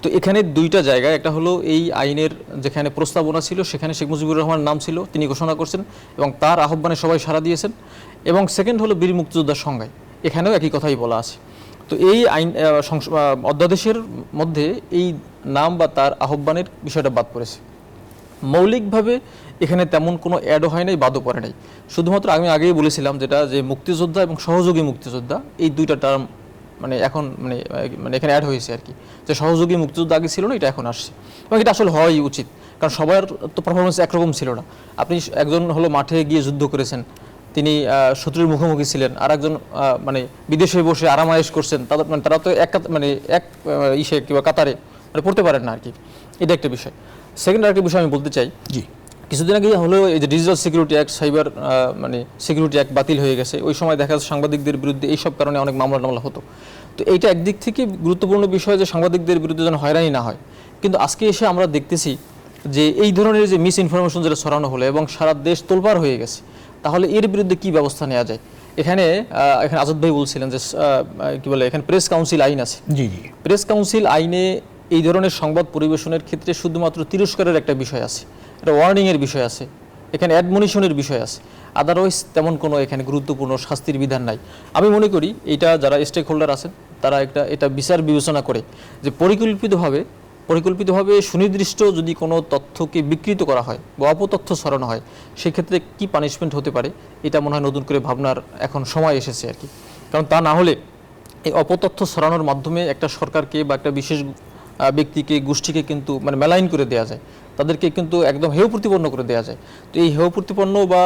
তো এখানে দুইটা জায়গায়, একটা হলো এই আইনের যেখানে প্রস্তাবনা ছিল সেখানে শেখ মুজিবুর রহমানের নাম ছিল, তিনি ঘোষণা করছেন এবং তার আহ্বানে সবাই সাড়া দিয়েছেন, এবং সেকেন্ড হলো বীর মুক্তিযোদ্ধার সংজ্ঞায়, এখানেও একই কথাই বলা আছে। তো এই আইন অধ্যাদেশের মধ্যে এই নাম বা তার আহ্বানের বিষয়টা বাদ পড়েছে। মৌলিকভাবে এখানে তেমন কোনো অ্যাডও হয় নাই, বাদও পড়ে নাই। শুধুমাত্র আমি আগেই বলেছিলাম যেটা, যে মুক্তিযোদ্ধা এবং সহযোগী মুক্তিযোদ্ধা এই দুইটা টার্ম মানে এখন মানে এখানে অ্যাড হয়েছে আর কি, যে সহযোগী মুক্তিযোদ্ধা আগে ছিল না, এটা এখন আসছে, এবং এটা আসলে হওয়াই উচিত, কারণ সবার তো পারফরমেন্স একরকম ছিল না। আপনি একজন হলো মাঠে গিয়ে যুদ্ধ করেছেন, তিনি শত্রুর মুখোমুখি ছিলেন, আর একজন মানে বিদেশে বসে আরামায়েশ করছেন, তারা তো এক ইসে কিংবা কাতারে মানে পড়তে পারেন না আর কি, এটা একটা বিষয়। সেকেন্ড আরেকটা বিষয় আমি বলতে চাই, জি, কিছুদিন আগে হলো এই যে ডিজিটাল সিকিউরিটি অ্যাক্ট, সাইবার মানে সিকিউরিটি অ্যাক্ট বাতিল হয়ে গেছে, ওই সময় দেখা যাচ্ছে সাংবাদিকদের বিরুদ্ধে এইসব কারণে অনেক মামলা হতো। তো এইটা একদিক থেকে গুরুত্বপূর্ণ বিষয় যে সাংবাদিকদের বিরুদ্ধে যেন হয়রানি না হয়, কিন্তু আজকে এসে আমরা দেখতেছি যে এই ধরনের যে মিস ইনফরমেশন যেটা ছড়ানো হলো এবং সারা দেশ তোলপাড় হয়ে গেছে, তাহলে এর বিরুদ্ধে কি ব্যবস্থা নেওয়া যায়? এখানে আজাদ ভাই বলছিলেন যে কি বলে, এখানে প্রেস কাউন্সিল আইন আছে। জি জি, প্রেস কাউন্সিল আইনে এই ধরনের সংবাদ পরিবেশনের ক্ষেত্রে শুধুমাত্র তিরস্কারের একটা বিষয় আছে, এটা ওয়ার্নিংয়ের বিষয় আছে, এখানে অ্যাডমনিশনের বিষয় আছে, আদারওয়াইজ তেমন কোনো এখানে গুরুত্বপূর্ণ শাস্তির বিধান নাই। আমি মনে করি এইটা যারা স্টেক হোল্ডার আছেন তারা এটা বিচার বিবেচনা করে যে পরিকল্পিতভাবে সুনির্দিষ্ট যদি কোনো তথ্যকে বিকৃত করা হয় বা অপতথ্য ছড়ানো হয়, সেক্ষেত্রে কি পানিশমেন্ট হতে পারে, এটা মনে হয় নতুন করে ভাবনার এখন সময় এসেছে আর কি। কারণ তা না হলে এই অপতথ্য ছড়ানোর মাধ্যমে একটা সরকারকে বা একটা বিশেষ ব্যক্তিকে, গোষ্ঠীকে কিন্তু মানে মেলাইন করে দেওয়া যায়, তাদেরকে কিন্তু একদম হেয় প্রতিপন্ন করে দেওয়া যায়। তো এই হেয় প্রতিপন্ন বা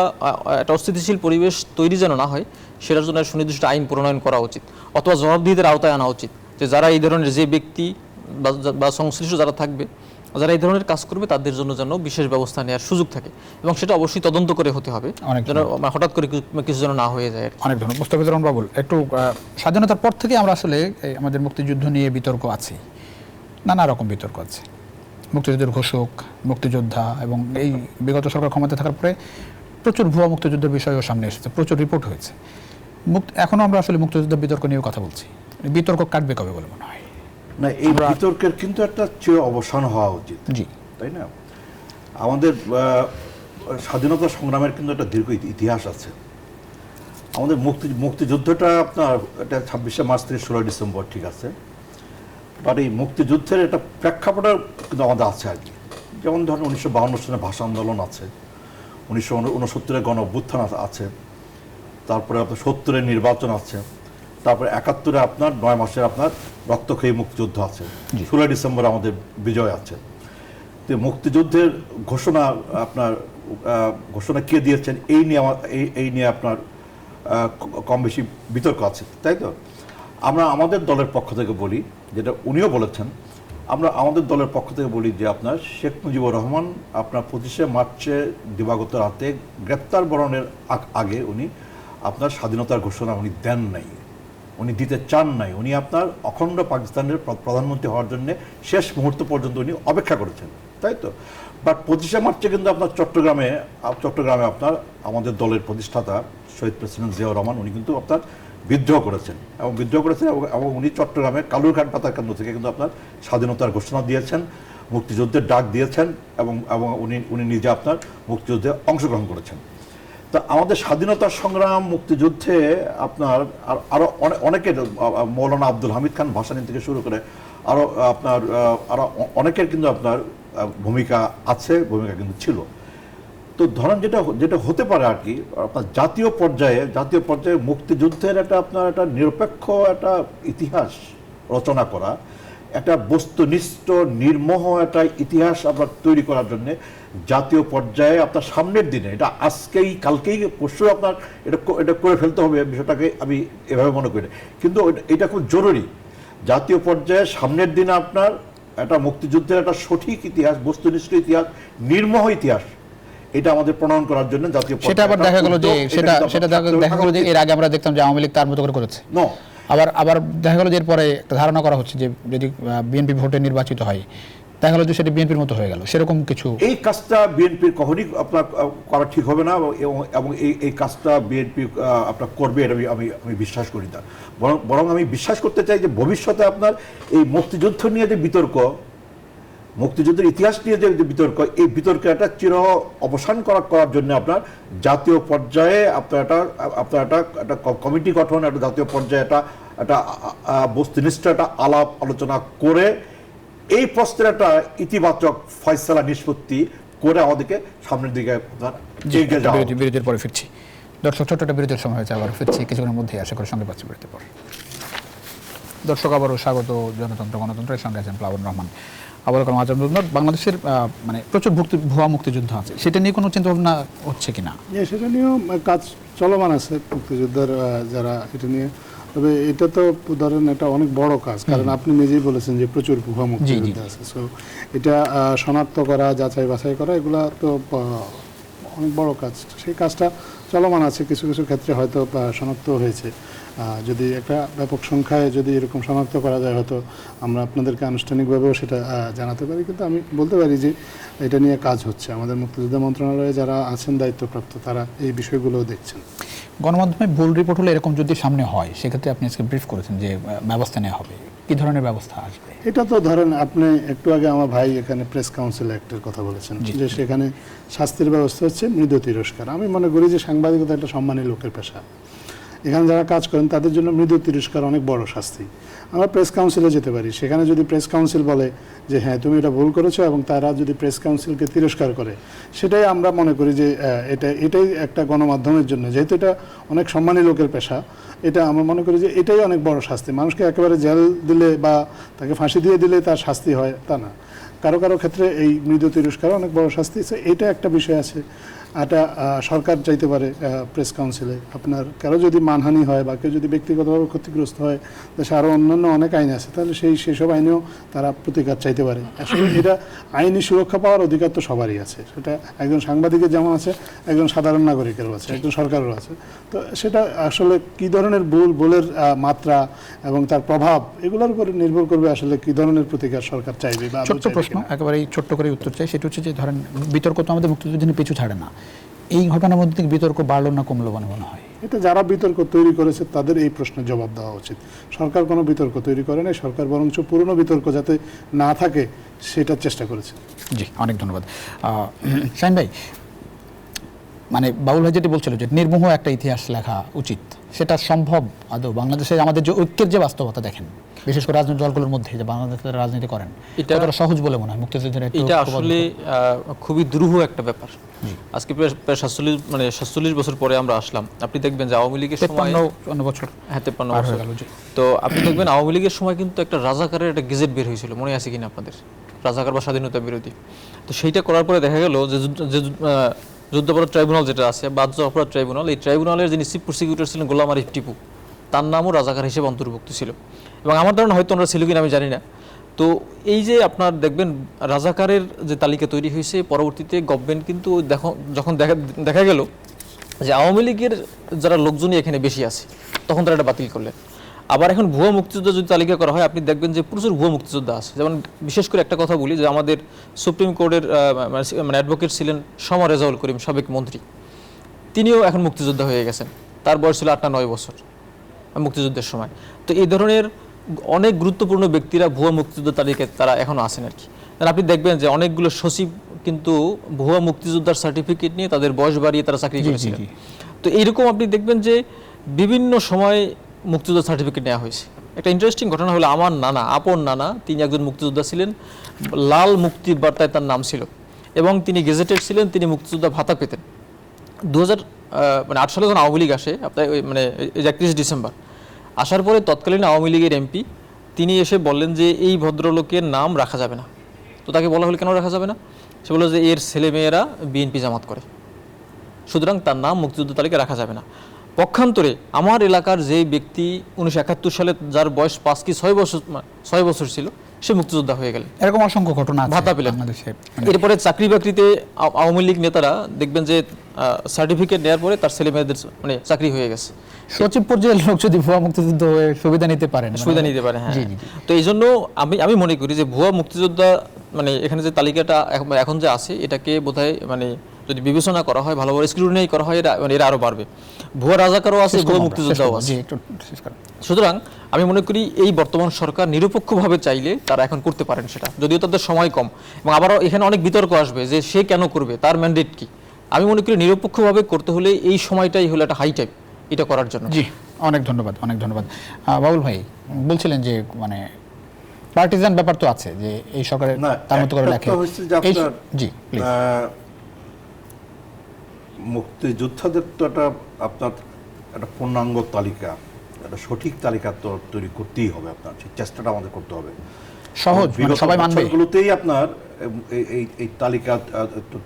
একটা অস্থিতিশীল পরিবেশ তৈরি যেন না হয়, সেটার জন্য সুনির্দিষ্ট আইন প্রণয়ন করা উচিত, অথবা জবাবদিহিদের আওতায় আনা উচিত, যে যারা এই ধরনের যে ব্যক্তি বা সংশ্লিষ্ট যারা থাকবে, যারা এই ধরনের কাজ করবে, তাদের জন্য যেন বিশেষ ব্যবস্থা নেওয়ার সুযোগ থাকে, এবং সেটা অবশ্যই তদন্ত করে হতে হবে, যেন হঠাৎ করে কিছু যেন না হয়ে যায়। অনেক ধন্যবাদ মুস্তাফিজুর রহমান বাবুল। একটু স্বাধীনতার পর থেকে আমরা আসলে আমাদের মুক্তিযুদ্ধ নিয়ে বিতর্ক আছে, নানা রকম বিতর্ক আছে, মুক্তিযুদ্ধের ঘোষক, মুক্তিযোদ্ধা, এবং এই বিগত সরকার ক্ষমতা থাকার পরে প্রচুর ভুয়া মুক্তিযুদ্ধের বিষয়ও সামনে এসেছে, প্রচুর রিপোর্ট হয়েছে। এখনও আমরা আসলে মুক্তিযুদ্ধের বিতর্ক নিয়েও কথা বলছি, বিতর্ক কাটবে কবে বলে মনে হয়? না, এই বিতর্কের কিন্তু একটা চির অবসান হওয়া উচিত, জি, তাই না? আমাদের স্বাধীনতা সংগ্রামের কিন্তু একটা দীর্ঘ ইতিহাস আছে। আমাদের মুক্তিযুদ্ধটা আপনার এটা 26শে মার্চ থেকে 16 ডিসেম্বর, ঠিক আছে, বাট এই মুক্তিযুদ্ধের একটা প্রেক্ষাপটও কিন্তু আমাদের আছে আর কি। যেমন ধরেন 1952 সালে ভাষা আন্দোলন আছে, 1969 গণ অভ্যুত্থান আছে, তারপরে আপনার 70-এর নির্বাচন আছে, তারপরে 71-এ আপনার 9 মাসের আপনার রক্তক্ষয়ী মুক্তিযুদ্ধ আছে, 16 ডিসেম্বর আমাদের বিজয় আছে। তো মুক্তিযুদ্ধের ঘোষণা কে দিয়েছেন এই নিয়ে আপনার কম বেশি বিতর্ক আছে, তাই তো? আমরা আমাদের দলের পক্ষ থেকে বলি, যেটা উনিও বলেছেন, আমরা আমাদের দলের পক্ষ থেকে বলি যে আপনার শেখ মুজিবুর রহমান আপনার 25শে মার্চে দিবাগত রাতে গ্রেপ্তার বরণের আগে উনি আপনার স্বাধীনতার ঘোষণা উনি দেন নাই, উনি দিতে চান নাই। উনি আপনার অখণ্ড পাকিস্তানের প্রধানমন্ত্রী হওয়ার জন্য শেষ মুহূর্ত পর্যন্ত উনি অপেক্ষা করেছেন, তাই তো? বাট 25শে মার্চে কিন্তু আপনার চট্টগ্রামে আপনার আমাদের দলের প্রতিষ্ঠাতা শহীদ প্রেসিডেন্ট জিয়াউর রহমান উনি কিন্তু আপনার বিদ্রোহ করেছেন এবং উনি চট্টগ্রামে কালুরঘাট পাতার কেন্দ্র থেকে কিন্তু আপনার স্বাধীনতার ঘোষণা দিয়েছেন, মুক্তিযুদ্ধের ডাক দিয়েছেন, এবং উনি নিজে আপনার মুক্তিযুদ্ধে অংশগ্রহণ করেছেন। তা আমাদের স্বাধীনতা সংগ্রাম মুক্তিযুদ্ধে আপনার আরও অনেকের, মৌলানা আব্দুল হামিদ খান ভাসানী থেকে শুরু করে আরও অনেকের কিন্তু আপনার ভূমিকা কিন্তু ছিল। তো ধরেন যেটা হতে পারে আর কি, আপনার জাতীয় পর্যায়ে মুক্তিযুদ্ধের একটা নিরপেক্ষ একটা ইতিহাস রচনা করা, একটা বস্তুনিষ্ঠ নির্মোহ একটা ইতিহাস আপনার তৈরি করার জন্য জাতীয় পর্যায়ে আপনার সামনের দিনে, এটা আজকেই কালকেই পরশু আপনার এটা করে ফেলতে হবে, বিষয়টাকে আমি এভাবে মনে করি। কিন্তু এটা খুব জরুরি, জাতীয় পর্যায়ে সামনের দিনে আপনার একটা মুক্তিযুদ্ধের একটা সঠিক ইতিহাস, বস্তুনিষ্ঠ ইতিহাস, নির্মোহ ইতিহাস, এটা আমাদের প্রণয়ন করার জন্য জাতীয় পর্যায়ে সেটা আবার দেখা গেল যে এর আগে আমরা দেখতাম যে আওয়ামী লীগ তার মতো করে করেছে, আবার দেখা গেল যে এরপরে একটা ধারণা করা হচ্ছে যে যদি বিএনপি ভোটে নির্বাচিত হয় দেখা গেল যে সেটা বিএনপির মতো হয়ে গেল, সেরকম কিছু? এই কাজটা বিএনপির কখনই আপনার করা ঠিক হবে না, এবং এই কাজটা বিএনপি আপনার করবে এটা আমি বিশ্বাস করি না। বরং আমি বিশ্বাস করতে চাই যে ভবিষ্যতে আপনার এই মুক্তিযুদ্ধ নিয়ে যে বিতর্ক, মুক্তিযুদ্ধের ইতিহাস নিয়ে যে বিতর্ক, এই বিতর্কটা চির অবসান করার জন্য আপনার জাতীয় পর্যায়ে আপনার একটা কমিটি গঠন, একটা জাতীয় পর্যায়ে একটা বস্তুনিষ্ঠ একটা আলাপ আলোচনা করে এই প্রশ্নের একটা ইতিবাচক ফয়সালা নিষ্পত্তি করে আমাদেরকে সামনের দিকে এগিয়ে যাওয়া। বিরতির পরে ফিরছি দর্শক, ছোট্ট একটা বিরতির সময় হয়েছে, আবার ফিরছি কিছুক্ষণের মধ্যে, আশা করি সঙ্গে পাচ্ছি বিরতির পর। দর্শক আবারও স্বাগত জনতন্ত্র গণতন্ত্রের সঙ্গে আছেন প্লাবন রহমান। আবার বাংলাদেশের মানে প্রচুর ভুয়া মুক্তিযুদ্ধ আছে, সেটা নিয়ে কোনো চিন্তা ভাবনা হচ্ছে কিনা? সেটা নিয়েও কাজ চলমান আছে মুক্তিযোদ্ধার যারা এটা নিয়ে। তবে এটা তো ধরেন এটা অনেক বড় কাজ, কারণ আপনি নিজেই বলেছেন যে প্রচুর ভুয়া মুক্তিযোদ্ধা আছে। সো এটা শনাক্ত করা, যাচাই বাছাই করা, এগুলা তো অনেক বড় কাজ। সেই কাজটা চলমান আছে, কিছু কিছু ক্ষেত্রে হয়তো শনাক্ত হয়েছে। যদি একটা ব্যাপক সংখ্যায় যদি এরকম শনাক্ত করা যায়, হয়তো আমরা আপনাদেরকে আনুষ্ঠানিকভাবেও সেটা জানাতে পারি। কিন্তু আমি বলতে পারি যে এটা নিয়ে কাজ হচ্ছে, আমাদের মুক্তিযোদ্ধা মন্ত্রণালয়ে যারা আছেন দায়িত্বপ্রাপ্ত তারা এই বিষয়গুলোও দেখছেন। গণমাধ্যমে ভুল রিপোর্ট হলে এরকম যদি সামনে হয়, সেক্ষেত্রে আপনি আজকে ব্রিফ করেছেন যে ব্যবস্থা নেওয়া হবে, কি ধরনের ব্যবস্থা আসবে? এটা তো ধরেন আপনি একটু আগে আমার ভাই এখানে প্রেস কাউন্সিল অ্যাক্টের কথা বলেছেন, যে সেখানে শাস্তির ব্যবস্থা হচ্ছে মৃদু তিরস্কার। আমি মনে করি যে সাংবাদিকতা একটা সম্মানী লোকের পেশা, এখানে যারা কাজ করেন তাদের জন্য মৃদু তিরস্কার অনেক বড় শাস্তি। আমরা প্রেস কাউন্সিলে যেতে পারি, সেখানে যদি প্রেস কাউন্সিল বলে যে হ্যাঁ তুমি এটা ভুল করেছো, এবং তারা যদি প্রেস কাউন্সিলকে তিরস্কার করে, সেটাই আমরা মনে করি যে এটাই একটা গণমাধ্যমের জন্য, যেহেতু এটা অনেক সম্মানী লোকের পেশা, এটা আমরা মনে করি যে এটাই অনেক বড় শাস্তি। মানুষকে একেবারে জেল দিলে বা তাকে ফাঁসি দিয়ে দিলে তার শাস্তি হয় তা না, কারো কারো ক্ষেত্রে এই মৃদু তিরস্কার অনেক বড় শাস্তি। এটা একটা বিষয় আছে। এটা সরকার চাইতে পারে প্রেস কাউন্সিলে, আপনার কারো যদি মানহানি হয় বা কেউ যদি ব্যক্তিগতভাবে ক্ষতিগ্রস্ত হয়, দেশে আরও অন্যান্য অনেক আইন আছে, তাহলে সেসব আইনেও তারা প্রতিকার চাইতে পারে। আসলে এটা আইনি সুরক্ষা পাওয়ার অধিকার তো সবারই আছে, সেটা একজন সাংবাদিকের যেমন আছে, একজন সাধারণ নাগরিকেরও আছে, একজন সরকারেরও আছে। তো সেটা আসলে কী ধরনের ভুলের মাত্রা এবং তার প্রভাব, এগুলোর উপরে নির্ভর করবে আসলে কী ধরনের প্রতিকার সরকার চাইবে। বা ছোট্ট প্রশ্ন, একেবারেই ছোট্ট করে উত্তর চাই। সেটা হচ্ছে যে ধরেন বিতর্ক তো আমাদের মুক্তিযুদ্ধ নিয়ে পিছু ছাড়ে না, এই ঘটনার মধ্যে থেকে বিতর্ক বাড়লো না কমলো মনে হয়? এটা যারা বিতর্ক তৈরি করেছে তাদের এই প্রশ্নের জবাব দেওয়া উচিত। সরকার কোনো বিতর্ক তৈরি করে নাই, সরকার বরঞ্চ পুরনো বিতর্ক যাতে না থাকে সেটার চেষ্টা করেছে। জি, অনেক ধন্যবাদ। শাহিন ভাই, মানে বাবুল ভাই যেটি বলছিল যে নির্মোহ একটা ইতিহাস লেখা উচিত, সেটা সম্ভব আদৌ? বাংলাদেশে আমাদের যে ঐক্যের যে বাস্তবতা দেখেন, বিশেষ করে রাজনৈতিক দলগুলোর মধ্যে যে বাংলাদেশের রাজনীতি করেন, এটা সহজ বলে মনে হয় মুক্তিযুদ্ধের? এটা আসলে খুবই দুরূহ একটা ব্যাপার। আজকে প্রায় 47 বছর পরে আমরা আসলাম। আপনি দেখবেন যে আওয়ামী লীগের সময় 53 বছর, হ্যাঁ 53 বছর, তো আপনি দেখবেন আওয়ামী লীগের সময় কিন্তু একটা রাজাকারের একটা গেজেট বের হয়েছিল, মনে আছে কিনা আপনাদের? রাজাকার বা স্বাধীনতা বিরোধী। তো সেইটা করার পরে দেখা গেল যে যুদ্ধাপরাধ ট্রাইব্যুনাল যেটা আছে, বাহ্য অপরাধ ট্রাইব্যুনাল, এই ট্রাইব্যুনালের যিনি চিফ প্রসিকিউটর ছিলেন গোলাম আরিফ টিপু, তার নামও রাজাকার হিসেবে অন্তর্ভুক্ত ছিল। এবং আমার ধারণা হয়তো আমরা ছিল কিনা আমি জানি না। তো এই যে আপনার দেখবেন রাজাকারের যে তালিকা তৈরি হয়েছে, পরবর্তীতে গভর্নমেন্ট কিন্তু যখন দেখা গেল যে আওয়ামী লীগের যারা লোকজনই এখানে বেশি আছে, তখন তারা এটা বাতিল করলেন। আবার এখন ভুয়া মুক্তিযোদ্ধা যদি তালিকা করা হয়, আপনি দেখবেন যে প্রচুর ভুয়া মুক্তিযোদ্ধা আছে। যেমন বিশেষ করে একটা কথা বলি যে আমাদের সুপ্রিম কোর্টের মানে অ্যাডভোকেট ছিলেন সমা রেজাউল করিম, সাবেক মন্ত্রী, তিনিও এখন মুক্তিযোদ্ধা হয়ে গেছেন। তার বয়স ছিল 8 না 9 বছর মুক্তিযুদ্ধের সময়। তো এই ধরনের অনেক গুরুত্বপূর্ণ ব্যক্তিরা ভুয়া মুক্তিযোদ্ধা তালিকায় তারা এখনও আছেন আর কি। আপনি দেখবেন যে অনেকগুলো সচিব কিন্তু ভুয়া মুক্তিযোদ্ধার সার্টিফিকেট নিয়ে তাদের বয়স বাড়িয়ে তারা চাকরি করেছিলেন। তো এইরকম আপনি দেখবেন যে বিভিন্ন সময় মুক্তিযোদ্ধা সার্টিফিকেট নেওয়া হয়েছে। একটা ইন্টারেস্টিং ঘটনা হলো, আমার নানা, আপন নানা, তিনি একজন মুক্তিযোদ্ধা ছিলেন, লাল মুক্তির বার্তায় তার নাম ছিল, এবং তিনি গেজেটেড ছিলেন, তিনি মুক্তিযোদ্ধা ভাতা পেতেন। 2008 সালে যখন আওয়ামী লীগ আসে, আপনার মানে 31 ডিসেম্বর আসার পরে তৎকালীন আওয়ামী লীগের এমপি তিনি এসে বললেন যে এই ভদ্রলোকের নাম রাখা যাবে না। তো তাকে বলা হলো কেন রাখা যাবে না? সে বলল যে এর ছেলেমেয়েরা বিএনপি জামাত করে, সুতরাং তার নাম মুক্তিযুদ্ধ তালিকায় রাখা যাবে না। পক্ষান্তরে আমার এলাকার যে ব্যক্তি 1971 সালে যার বয়স 5 কি 6 বছর ছিল, সে মুক্তিযোদ্ধা হয়ে গেলেন। এরকম অসংখ্য ঘটনা আছে, ভাতা পেলেন। বাংলাদেশে। এরপরে চাকরি বাকরিতে আওয়ামী লীগ নেতারা দেখবেন যে সার্টিফিকেট নেওয়ার পরে তার ছেলে মেয়েদের মানে চাকরি হয়ে গেছে, সচিব পর্যায়ের লোক যদি ভুয়া মুক্তিযুদ্ধ হয়ে সুবিধা নিতে পারেন, সুবিধা নিতে পারে। হ্যাঁ, জি, জি, জি। তো এই জন্য আমি মনে করি যে ভুয়া মুক্তিযোদ্ধা মানে এখানে যে তালিকাটা এখন যে আছে এটাকে বোধহয় মানে যদি বিবেচনা করা হয়, ভালোভাবে স্ক্রুটিনাই করা হয়, এরা আরো বাড়বে। ভুয়া রাজাকারও আছে, ভুয়া মুক্তিযোদ্ধাও আছে। জি, একটু শেষ করুন। সুতরাং আমি মনে করি এই বর্তমান সরকার নিরপেক্ষভাবে চাইলে তারা এখন করতে পারেন সেটা, যদিও তাদের সময় কম, এবং আবারও এখানে অনেক বিতর্ক আসবে যে সে কেন করবে, তার ম্যান্ডেট কি। আমি মনে করি নিরপেক্ষভাবে করতে হলে এই সময়টাই হলো একটা হাই টাইম এটা করার জন্য। জি, অনেক ধন্যবাদ, অনেক ধন্যবাদ। বাবুল ভাই বলছিলেন যে মানে পার্টিজান ব্যাপার তো আছে, যে এই সরকারের না, তার মতো করে একটা লেখে। তো হচ্ছে যে এই- আপনার, জি, প্লিজ। মুক্তিযোদ্ধাদের তো আপনার একটা পূর্ণাঙ্গ তালিকা, একটা সঠিক তালিকা তো তৈরি করতেই হবে, আপনার সেই চেষ্টাটা আমাদের করতে হবে। সহজ, মানে বিগত সবাই মানবে। বছরগুলোতেই আপনার এই তালিকা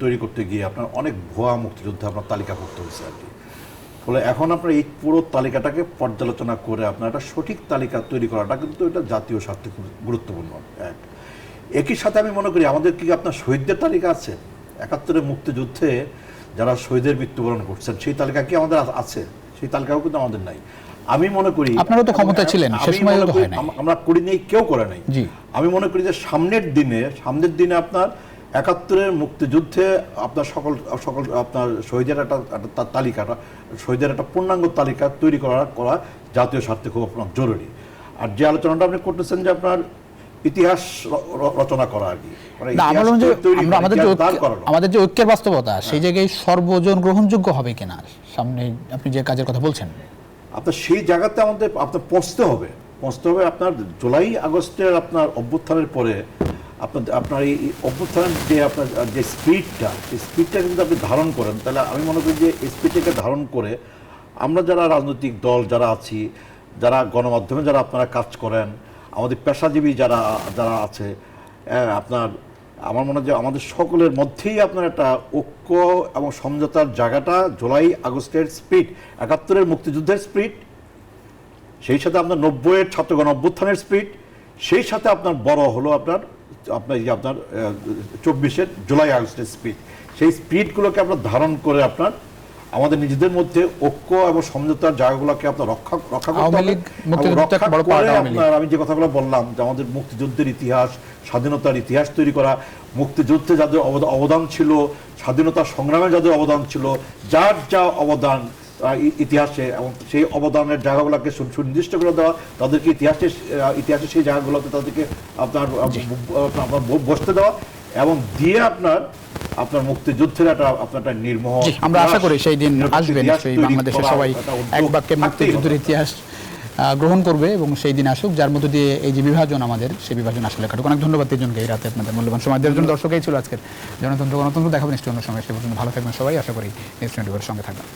তৈরি করতে গিয়ে আপনার অনেক ভুয়া মুক্তিযোদ্ধা আপনার তালিকা করতে হয়েছে আর কি। ফলে এখন আপনার এই পুরো তালিকাটাকে পর্যালোচনা করে আপনার একটা সঠিক তালিকা তৈরি করাটা কিন্তু এটা জাতীয় স্বার্থে খুব গুরুত্বপূর্ণ এক। একই সাথে আমি মনে করি আমাদের কি আপনার শহীদদের তালিকা আছে? ৭১-এর মুক্তিযুদ্ধে যারা শহীদের মৃত্যুবরণ করছেন সেই তালিকা কি আমাদের আছে? সেই তালিকাও কিন্তু আমাদের নাই। আমি মনে করি আপনারাও তো ক্ষমতায় ছিলেন, সে আমি সময়ও মনে তো করি হয় নাই। আমরা করি নেই, কেউ করে নাই। জি। আমি মনে করি যে সামনের দিনে আপনার ৭১-এর মুক্তিযুদ্ধে আপনার সকল আপনার শহীদের একটা তালিকাটা, শহীদের একটা পূর্ণাঙ্গ তালিকা তৈরি করা জাতীয় স্বার্থে খুব আপনার জরুরি। আর যে আলোচনাটা আপনি করতেছেন যে আপনার ইতিহাস রচনা করা আর কি, মানে না, আমরা ইতিহাস বললাম যে তৈরি করা, আমাদের যে ইতিহাস দাঁড় করানো। আমাদের যে ঐক্যের বাস্তবতা, সেই জায়গায় সর্বজন গ্রহণযোগ্য হবে কিনা সামনে আপনি যে কাজের কথা বলছেন, আপনার সেই জায়গাতে আমাদের আপনার পৌঁছতে হবে আপনার জুলাই আগস্টের আপনার অভ্যুত্থানের পরে আপনার এই অভ্যুত্থানের যে আপনার যে স্পিডটা, এই স্পিডটা কিন্তু আপনি ধারণ করেন, তাহলে আমি মনে করি যে এই স্পিডটাকে ধারণ করে আমরা যারা রাজনৈতিক দল যারা আছি, যারা গণমাধ্যমে যারা আপনারা কাজ করেন, আমাদের পেশাজীবী যারা আছে, আপনার আমার মনে হয় যে আমাদের সকলের মধ্যেই আপনার একটা ঐক্য এবং সমঝোতার জায়গাটা জুলাই আগস্টের স্পিড, ৭১-এর মুক্তিযুদ্ধের স্পিড, সেই সাথে আপনার ৯০-এর ছাত্রগণ অভ্যুত্থানের স্পিড, সেই সাথে আপনার বড় হলো আপনার ২৪-এর জুলাই আগস্টের স্পিড। সেই স্পিডগুলোকে আপনার ধারণ করে আপনার আমাদের নিজেদের মধ্যে ঐক্য এবং সমঝোতার জায়গাগুলোকে আপনার রক্ষা করতে আওয়ামী হবে। লীগ এবং মুক্তিযুদ্ধের রক্ষা একটা বড় করে part আওয়ামী লীগ। আপনার আমি যে কথাগুলো বললাম যে আমাদের মুক্তিযুদ্ধের ইতিহাস, স্বাধীনতার ইতিহাস তৈরি করা, মুক্তিযুদ্ধে যাদের অবদান ছিল, স্বাধীনতা সংগ্রামে যাদের অবদান ছিল, যার যা অবদান ইতিহাসে, এবং সেই অবদানের জায়গাগুলোকে সুনির্দিষ্ট করে দেওয়া, তাদেরকে ইতিহাসে সেই জায়গাগুলোতে তাদেরকে আপনার বসতে দেওয়া, এবং দিয়ে আপনার মুক্তিযুদ্ধের একটা নির্মোহ, আমরা আশা করি সেই দিন আসবে, নিশ্চয়ই বাংলাদেশের সবাই এক বাক্যে মুক্তিযুদ্ধের ইতিহাস গ্রহণ করবে, এবং সেই দিন আসুক যার মধ্য দিয়ে এই যে বিভাজন আমাদের, সেই বিভাজন আসলে কাটুক। অনেক ধন্যবাদ তিনজনকে এই রাতে আপনাদের মূল্যবান সময় দেওয়ার জন্য। দর্শক, এই ছিল আজকের জনতন্ত্র গণতন্ত্র। দেখাবেন নিশ্চয়ই অন্য সময়, সে পর্যন্ত ভালো থাকবেন সবাই। আশা করি নেক্সট 24 সঙ্গে থাকবেন।